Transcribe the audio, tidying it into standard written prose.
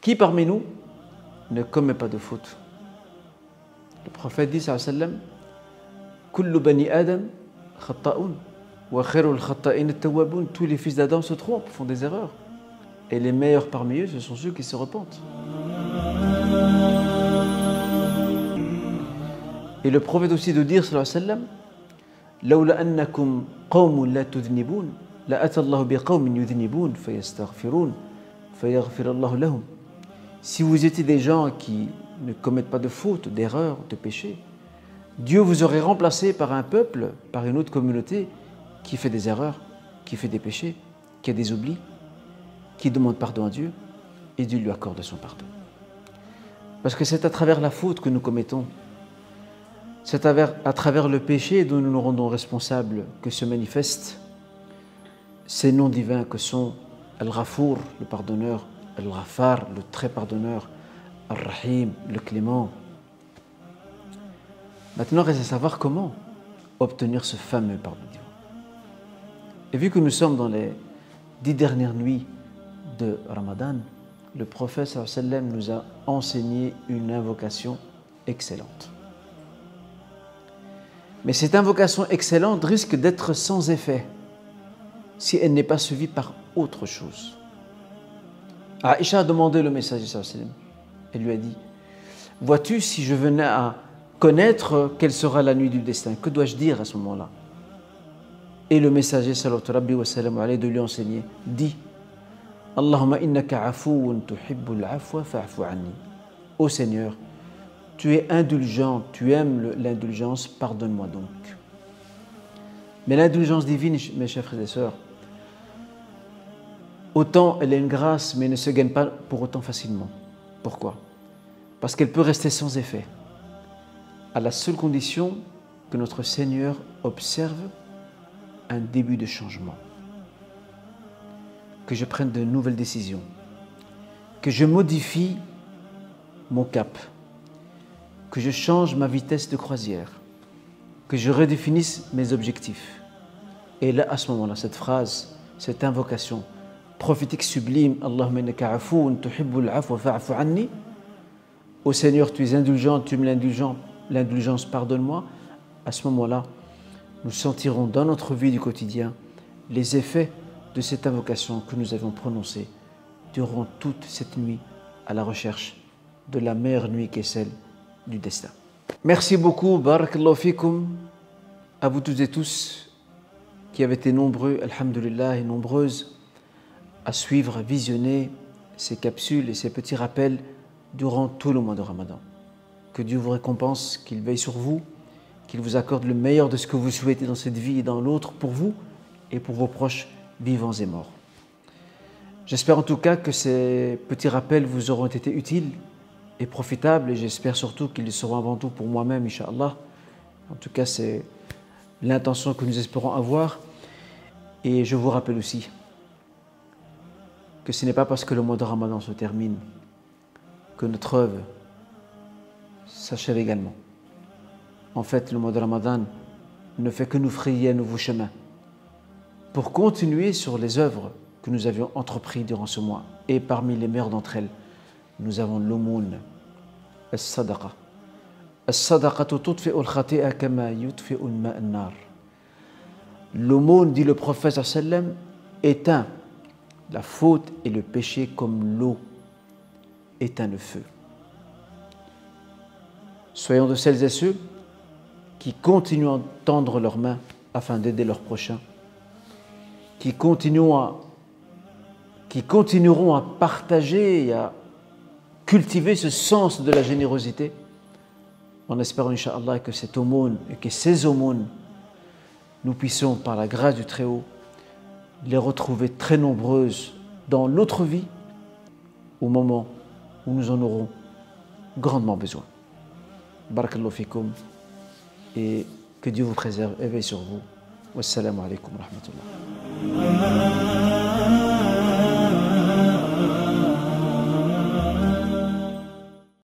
Qui parmi nous ne commet pas de faute? Le prophète dit, sallallahu alayhi wa sallam, Kullu bani Adam khatta'un, wa khairul khatta'in at-tawwabun. Tous les fils d'Adam se trompent, font des erreurs. Et les meilleurs parmi eux, ce sont ceux qui se repentent. Et le prophète aussi de dire, sallallahu alayhi wa sallam, Lawla annakum qawmun la tudhnibun, la ata Allahu bi qawmin yudhnibun, fayastaghfirun, fayaghfir Allahu lahum. Si vous étiez des gens qui ne commettent pas de fautes, d'erreurs, de péchés, Dieu vous aurait remplacé par un peuple, par une autre communauté qui fait des erreurs, qui fait des péchés, qui a des oublis, qui demande pardon à Dieu, et Dieu lui accorde son pardon. Parce que c'est à travers la faute que nous commettons, c'est à travers le péché dont nous nous rendons responsables que se manifestent ces noms divins que sont Al-Ghafour, le pardonneur, Al-Ghaffar, le très pardonneur, Al-Rahim, le clément. Maintenant, reste à savoir comment obtenir ce fameux pardon divin. Et vu que nous sommes dans les 10 dernières nuits de Ramadan, le prophète sallallahu alayhi wa sallam nous a enseigné une invocation excellente. Mais cette invocation excellente risque d'être sans effet si elle n'est pas suivie par autre chose. Aïcha a demandé le messager sallallahu alayhi wa sallam. Elle lui a dit, vois-tu, si je venais à connaître quelle sera la nuit du destin, que dois-je dire à ce moment-là? Et le messager sallallahu wa sallam alayhi de lui enseigner, dit, Allahumma innaka afuun tuhibbul afwa fa'fu anni. Ô Seigneur, tu es indulgent, tu aimes l'indulgence, pardonne-moi donc. Mais l'indulgence divine, mes chers frères et sœurs, autant elle est une grâce, mais ne se gagne pas pour autant facilement. Pourquoi? Parce qu'elle peut rester sans effet, à la seule condition que notre Seigneur observe un début de changement, que je prenne de nouvelles décisions, que je modifie mon cap, que je change ma vitesse de croisière, que je redéfinisse mes objectifs. Et là, à ce moment-là, cette phrase, cette invocation prophétique sublime, Allahumma innaka afoun tuhibbul afwa fa'fu anni, ô Seigneur, tu es indulgent, tu aimes l'indulgence, pardonne-moi. À ce moment-là, nous sentirons dans notre vie du quotidien les effets de cette invocation que nous avons prononcée durant toute cette nuit à la recherche de la meilleure nuit qui est celle du destin. Merci beaucoup, barakallahu fikum, à vous toutes et tous qui avez été nombreux, alhamdulillah, et nombreuses à suivre, à visionner ces capsules et ces petits rappels durant tout le mois de Ramadan. Que Dieu vous récompense, qu'il veille sur vous, qu'il vous accorde le meilleur de ce que vous souhaitez dans cette vie et dans l'autre pour vous et pour vos proches vivants et morts. J'espère en tout cas que ces petits rappels vous auront été utiles et profitables, et j'espère surtout qu'ils le seront avant tout pour moi-même, Inch'Allah. En tout cas, c'est l'intention que nous espérons avoir. Et je vous rappelle aussi que ce n'est pas parce que le mois de Ramadan se termine que notre œuvre s'achève également. En fait, le mois de Ramadan ne fait que nous frayer un nouveau chemin pour continuer sur les œuvres que nous avions entreprises durant ce mois. Et parmi les meilleures d'entre elles, nous avons l'aumône, as-sadaqa. As-sadaqatu tudfi'u al-khati'a kama yudfi'u al-ma'a an-nar. L'aumône, dit le prophète sallallahu alayhi wa sallam, éteint la faute et le péché comme l'eau éteint le feu. Soyons de celles et ceux qui continuent à tendre leurs mains afin d'aider leurs prochains, qui continueront à partager et à cultiver ce sens de la générosité, en espérant, Inch'Allah, que cette aumône et que ces aumônes, nous puissions, par la grâce du Très-Haut, les retrouver très nombreuses dans l'autre vie, au moment où nous en aurons grandement besoin. Barakallahu fikum, et que Dieu vous préserve et veille sur vous. Wassalamu alaikum wa rahmatullah.